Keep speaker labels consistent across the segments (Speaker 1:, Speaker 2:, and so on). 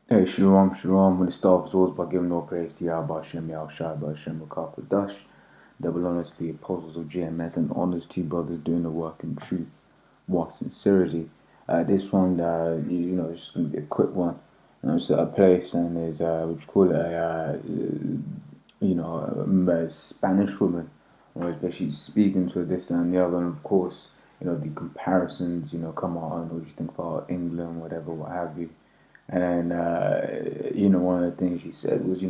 Speaker 1: Hey, Shalom, Shalom. When the start was always by giving all praise to Yahweh Hashem, Yahushua, Hashem, Dash, double honors to the apostles of GMS, and honors to you brothers doing the work in truth, walk sincerity. This one, it's just going to be a quick one. It's a place, and there's, what you call it, a Spanish woman, where she's speaking to this and the other, and of course, the comparisons, come on, what do you think about England, whatever, what have you. And one of the things she said was,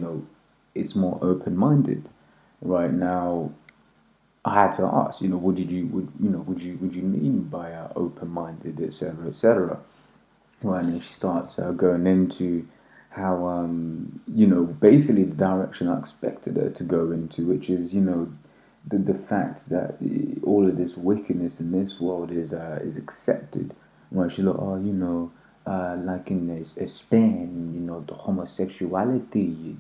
Speaker 1: it's more open-minded. Right now, I had to ask, what did you, would you mean by open-minded, etc., etc. Right, and then she starts going into how, basically the direction I expected her to go into, which is, the fact that all of this wickedness in this world is accepted. Right, she's like, oh, like in Spain, the homosexuality,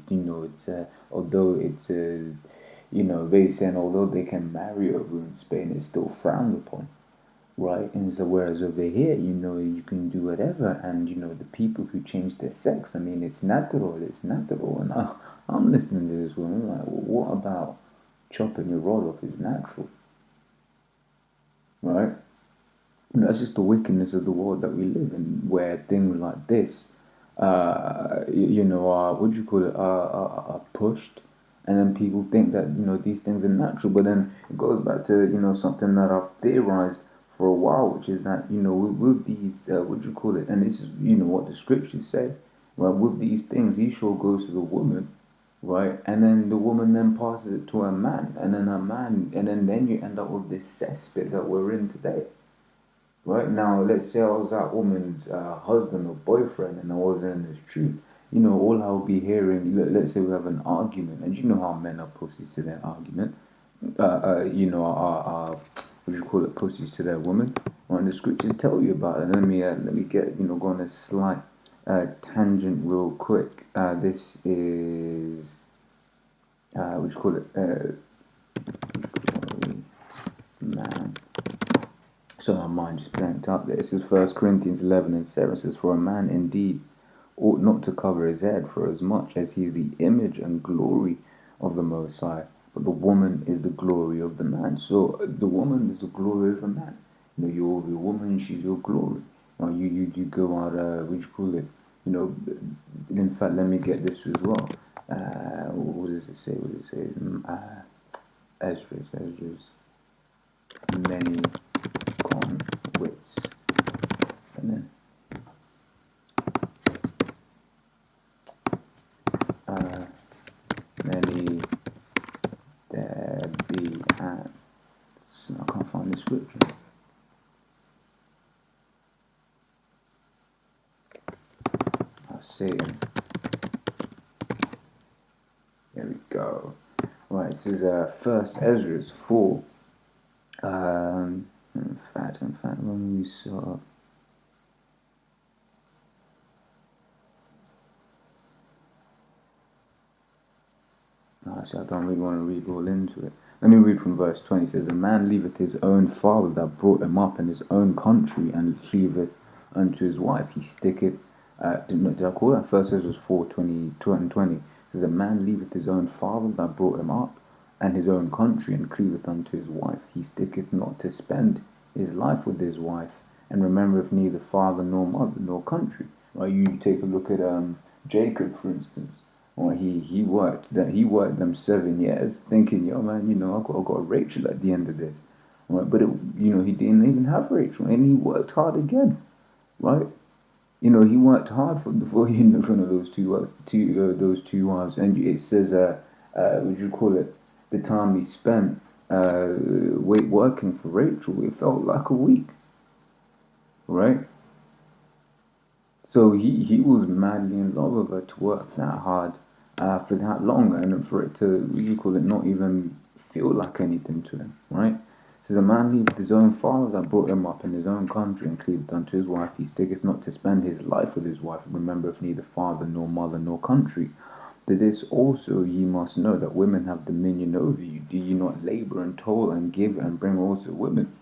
Speaker 1: although it's they saying although they can marry over in Spain, it's still frowned upon, right? And so whereas over here, you can do whatever, and the people who change their sex, I mean, it's natural, and I'm listening to this woman like, well, what about chopping your rod off is natural, right? That's just the wickedness of the world that we live in, where things like this, are what do you call it, are pushed, and then people think that these things are natural. But then it goes back to something that I've theorized for a while, which is that with these, what do you call it, and this is what the scriptures say, right? With these things, Esau goes to the woman, right, and then the woman then passes it to a man, and then a man, and then you end up with this cesspit that we're in today. Right now, let's say I was that woman's husband or boyfriend and I wasn't in this truth. All I'll be hearing, let's say we have an argument, and you know how men are pussies to their argument. Are what do you call it, pussies to their woman. Right, and the scriptures tell you about it. Let me get, go on a slight tangent real quick. This is, what do you call it, man. So my mind just blanked out there. It says 1 Corinthians 11 and 7 says, for a man indeed ought not to cover his head, for as much as he is the image and glory of the Most High, but the woman is the glory of the man. So the woman is the glory of the man. You're the woman, she's your glory. You go out, what do you call it? In fact, let me get this as well. What does it say? What does it say? Ezra's many gone wits. And then many there be and I can't find the scripture. I'll see. There we go. Right, this is First Ezra's 4. In fact, when we saw. So I don't really want to read all into it. Let me read from verse 20. It says, a man leaveth his own father that brought him up in his own country, and cleaveth unto his wife. He sticketh, did I call that? First Ezra 4:22 and 20. It says, a man leaveth his own father that brought him up, and his own country, and cleaveth unto his wife. He sticketh not to spend his life with his wife, and remembereth neither father nor mother nor country. Right? You take a look at Jacob, for instance. Or he worked them 7 years, thinking, yo man, I got Rachel at the end of this, right? But he didn't even have Rachel, and he worked hard again, right? He worked hard before he in front of those two wives, and it says, what do you call it? The time he spent working for Rachel, it felt like a week, right? So he was madly in love with her to work that hard for that long, and for it to, what you call it, not even feel like anything to him, right? It says, a man leaveth his own father that brought him up in his own country, and cleaveth unto his wife. He sticketh not to spend his life with his wife, and remembereth neither father nor mother nor country. To this also ye must know, that women have dominion over you. Do ye not labor and toil and give and bring also women?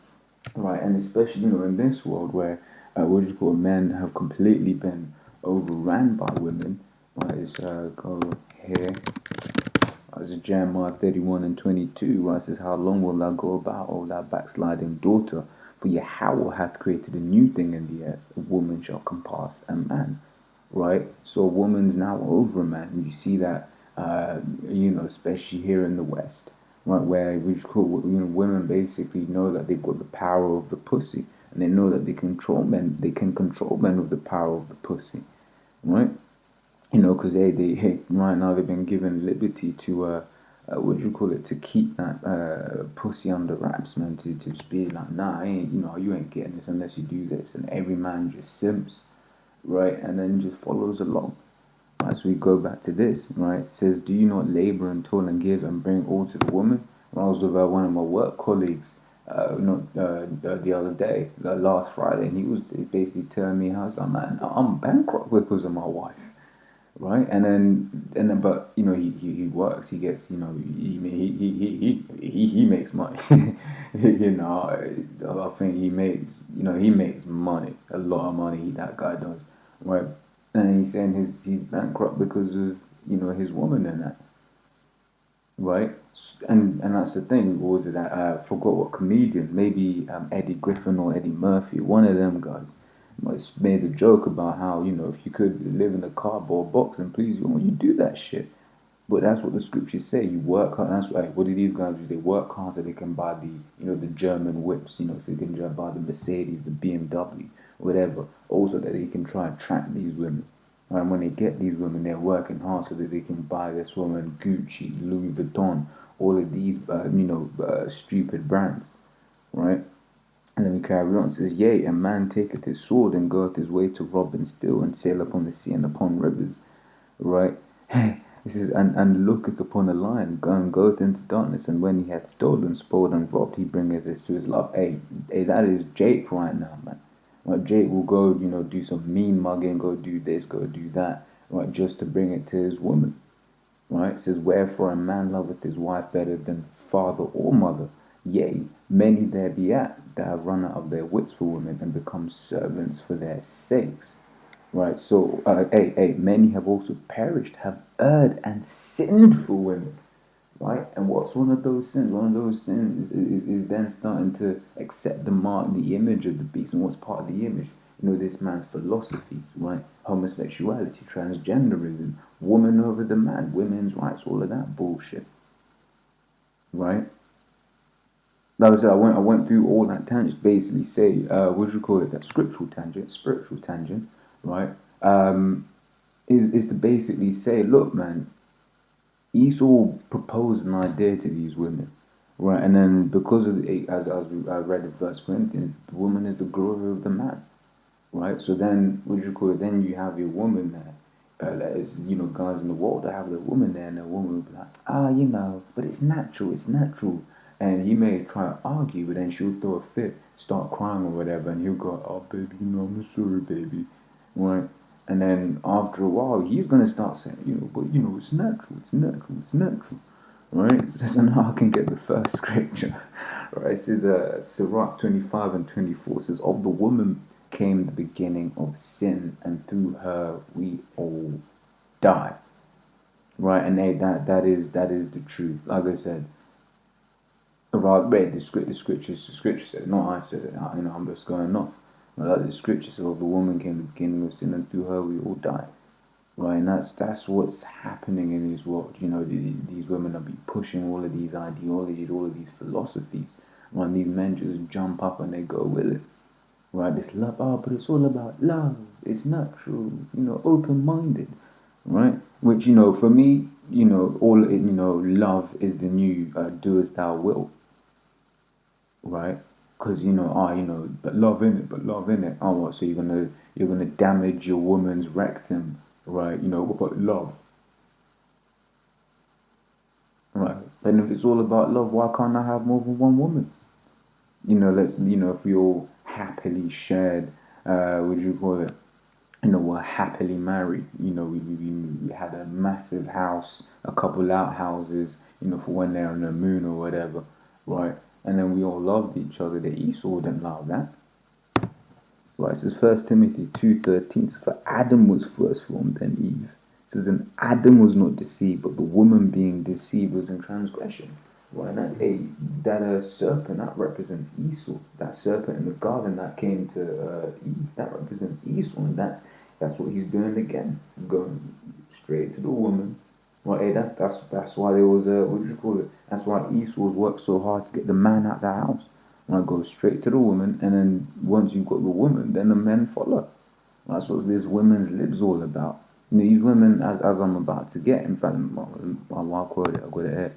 Speaker 1: Right, and especially in this world where what you call men have completely been overran by women. Right, let's go here. It's Jeremiah 31 and 22, right? It says, how long will thou go about, O thou backsliding daughter? For Yahweh hath created a new thing in the earth. A woman shall compass a man, right? So a woman's now over a man. You see that, especially here in the West, right? Where women basically know that they've got the power of the pussy, and they know that they control men. They can control men with the power of the pussy, right? Because hey, right now they've been given liberty to, to keep that pussy under wraps, man, to just be like, nah, you ain't getting this unless you do this, and every man just simps, right, and then just follows along. Right, so we go back to this, right, it says, do you not labor and toil and give and bring all to the woman? When I was with one of my work colleagues, the other day, last Friday, and he was basically telling me how, man, I'm bankrupt because of my wife. Right, and then, but he works. He gets, he makes money. I think he makes money, a lot of money. That guy does, right? And he's saying he's bankrupt because of his woman and that, right? And that's the thing. What was it that I forgot what comedian? Maybe Eddie Griffin or Eddie Murphy, one of them guys. Made a joke about how, if you could live in a cardboard box and please you do that shit. But that's what the scriptures say. You work hard. That's right. What do these guys do? They work hard so they can buy the German whips, so they can buy the Mercedes, the BMW, whatever. Also that they can try and attract these women. And when they get these women, they're working hard so that they can buy this woman Gucci, Louis Vuitton, all of these, stupid brands, right? And then we carry on. It says, yea, a man taketh his sword and goeth his way to rob and steal and sail upon the sea and upon rivers. Right? It says, and looketh upon a lion, and goeth into darkness, and when he hath stolen, spoiled, and robbed, he bringeth this to his love. Hey, that is Jake right now, man. Right, Jake will go, do some mean mugging, go do this, go do that, right, just to bring it to his woman. Right? It says, wherefore a man loveth his wife better than father or mother. Yea, many there be that have run out of their wits for women and become servants for their sakes. Right, so, many have also perished, have erred and sinned for women. Right, and what's one of those sins? One of those sins is then starting to accept the image of the beast. And what's part of the image? This man's philosophies, right? Homosexuality, transgenderism, woman over the man, women's rights, all of that bullshit. Right? Like I said, I went through all that tangents, basically say, that scriptural tangent, spiritual tangent, right? Is to basically say, look, man, Esau proposed an idea to these women, right? And then because of as I read in 1 Corinthians, the woman is the glory of the man, right? So then, then you have your woman there. That is, guys in the world, they have their woman there, and their woman will be like, but it's natural, And he may try to argue, but then she'll throw a fit, start crying or whatever, and he'll go, oh, baby, I'm sorry, baby, right? And then after a while, he's going to start saying, it's natural, right? So now I can get the first scripture, right? It says, Sirach 25 and 24 says, of the woman came the beginning of sin, and through her we all die, right? And that is the truth. Like I said, I read the scripture said, not I said it, I'm just going off. Like the scripture says, of the woman came the beginning of sin, and through her we all die. Right, and that's what's happening in this world. These women are be pushing all of these ideologies, all of these philosophies. When these men just jump up and they go with it. Right, this love, but it's all about love. It's natural, open-minded. Right, which for me, love is the new do as thou wilt. Right, because but love in it. Oh, what? So you're gonna damage your woman's rectum, right? But love, right? Then if it's all about love, why can't I have more than one woman? If we all happily shared, we're happily married. We had a massive house, a couple outhouses, for when they're on the moon or whatever, right? And then we all loved each other. The Esau didn't love that, Right, it says 1 Timothy 2:13. So for Adam was first formed, then Eve. It says, and Adam was not deceived, but the woman being deceived was in transgression. Right, that serpent, that represents Esau. That serpent in the garden that came to Eve, that represents Esau, and that's what he's doing again, going straight to the woman. Right, that's why there was a, what do you call it? That's why Esau's worked so hard to get the man out of the house. Right, go straight to the woman, and then once you've got the woman, then the men follow. That's what this women's lib's all about. You know, these women, as I'm about to get, in fact, I'll quote it, I've got it here.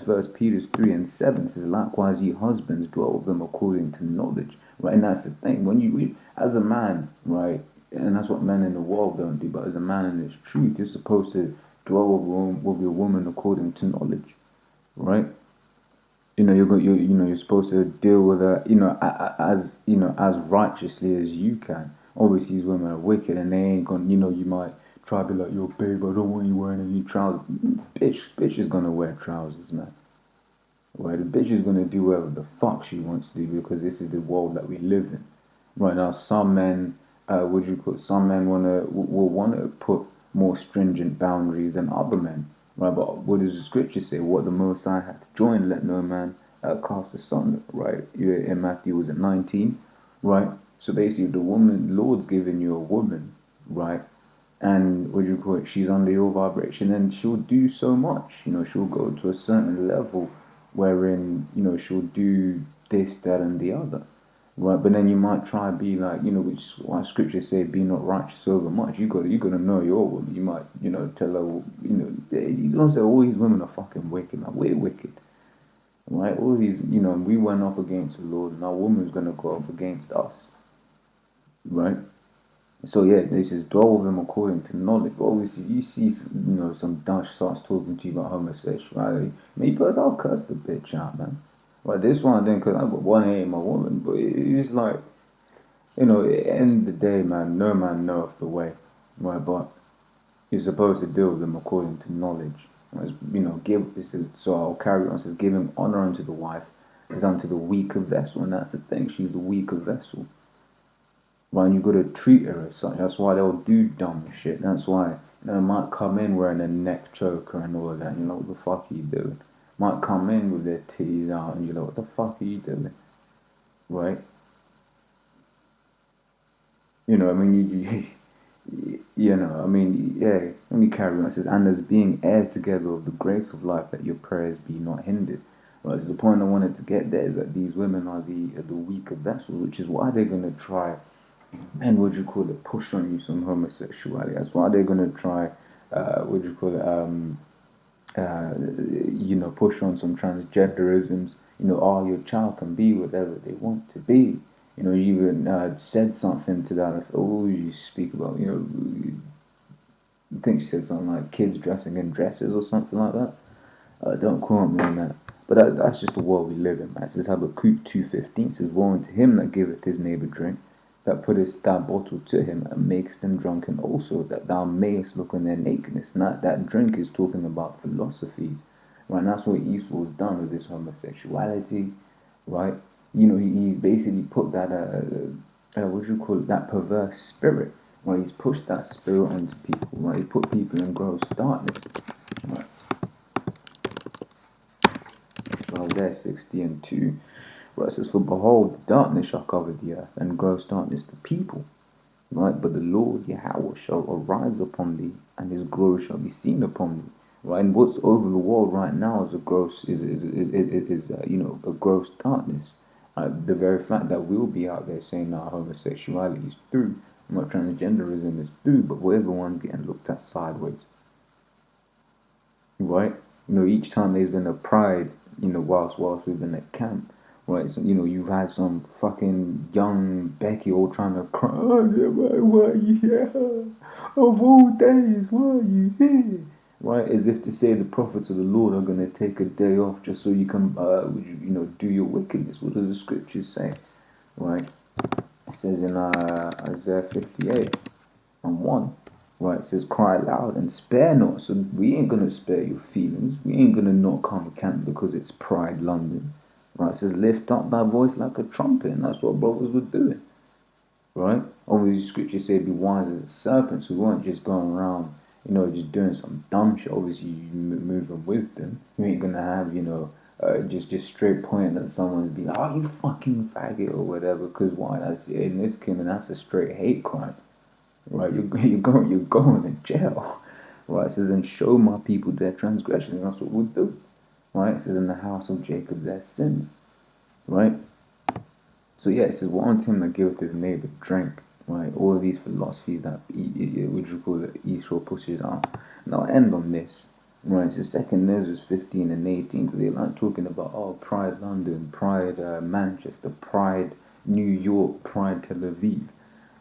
Speaker 1: 1 Peter 3:7 says, likewise, ye husbands, dwell with them according to knowledge. Right, and that's the thing. When you read, as a man, right, and that's what men in the world don't do, but as a man in this truth, you're supposed to dwell with your woman according to knowledge, right? You know, you're supposed to deal with her, as righteously as you can. Obviously, these women are wicked, and they ain't gonna, you might try to be like, yo, babe, I don't want you wearing any trousers. Bitch is gonna wear trousers, man. Right, the bitch is gonna do whatever the fuck she wants to do because this is the world that we live in. Right now, some men, some men will wanna put more stringent boundaries than other men. Right, but what does the scripture say? What the Most High had to join, let no man cast asunder. Right, in Matthew was at 19. Right, so basically, the Lord's giving you a woman, right, and she's under your vibration, and she'll do so much. You know, she'll go to a certain level, wherein she'll do this, that, and the other. Right, but then you might try to be like, which is why scripture say, be not righteous over much. You gotta know your woman. You might, tell her, you don't say all these women are fucking wicked. Man, we're wicked. Right, all these, we went up against the Lord, and our woman's gonna go up against us. Right. So yeah, this is dwell with them according to knowledge. But obviously, you see, some Dutch starts talking to you about homosexuality. Me personally, I'll curse the bitch out, man. Like this one, then, because I've got one A in my woman, but it's like, at the end of the day, man, no man knoweth the way, right? But you're supposed to deal with them according to knowledge. So I'll carry on. It says, giving honor unto the wife as unto the weaker vessel, and that's the thing. She's the weaker vessel. Right, and you got to treat her as such. That's why they'll do dumb shit. That's why they might come in wearing a neck choker and all of that. What the fuck are you doing? Might come in with their titties out, and you're like, what the fuck are you doing? Right? Let me carry on. It says, and as being heirs together of the grace of life, that your prayers be not hindered. Right, so the point I wanted to get there is that these women are the weaker vessels, which is why they're going to try and push on you some homosexuality. That's why they're going to try, push on some transgenderisms. Your child can be whatever they want to be. You even said something to that. You speak about, I think she said something like kids dressing in dresses or something like that. Don't quote me on that. But that's just the world we live in, man. It says Habakkuk 2:15 says, woe unto him that giveth his neighbour drink, that puttest that bottle to him, and makest them drunken also, that thou mayest look on their nakedness. And that drink is talking about philosophies. Right, and that's what Esau's done with this homosexuality. Right? He basically put that, that perverse spirit. Right, he's pushed that spirit onto people. Right, he put people in gross darkness. Right. Isaiah 60:2, where it says, for behold, darkness shall cover the earth, and gross darkness the people. Right, but the Lord Yahweh shall arise upon thee, and his glory shall be seen upon thee. Right, and what's over the world right now is a gross darkness. The very fact that we'll be out there saying that homosexuality is through, and what transgenderism is through, but everyone's getting looked at sideways. Right, each time there's been a pride, whilst we've been at camp. Right, so you've had some fucking young Becky all trying to cry, why are you here? Of all days, why are you here? Right, as if to say the prophets of the Lord are going to take a day off just so you can, do your wickedness. What does the scriptures say? Right, it says in Isaiah 58:1. Right, it says, cry loud and spare not. So we ain't going to spare your feelings. We ain't going to not come to camp because it's Pride London. Right, it says, lift up thy voice like a trumpet. And that's what brothers were doing. right? Obviously, scripture say be wise as a serpent, so we weren't just going around, just doing some dumb shit. Obviously, you move in wisdom. You ain't gonna have, just straight pointing at someone and be like, oh, you fucking faggot or whatever. Because why? That's in this kingdom, that's a straight hate crime, right? You're going to jail, right? It says, and show my people their transgressions. That's what we'll do, right? It says, in the house of Jacob their sins, right? So yeah, it says, "Woe unto him that giveth his neighbor drink." Right, all of these philosophies that which you call the Esau pushes on. And I'll end on this. Right, so second Ezra 15 and 18, because they like talking about Pride London, Pride Manchester, Pride New York, Pride Tel Aviv.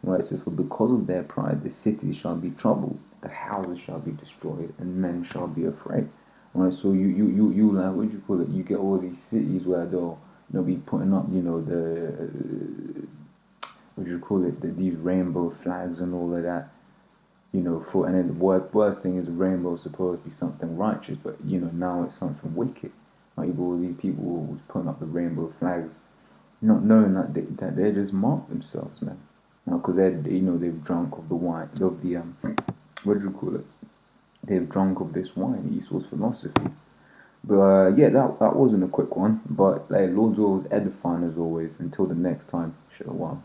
Speaker 1: Right, it says, "For because of their pride, the cities shall be troubled, the houses shall be destroyed, and men shall be afraid." Right, so you like what do you call it? You get all these cities where they'll be putting up, the what do you call it? These rainbow flags and all of that, and then the worst thing is the rainbow is supposed to be something righteous, but now it's something wicked. Like all these people was putting up the rainbow flags, not knowing that they just mark themselves, man. Because they've drunk of the wine of the what do you call it? They've drunk of this wine, Esau's philosophies. But yeah, that wasn't a quick one, but like Lord's will was edifying as always. Until the next time, shalom.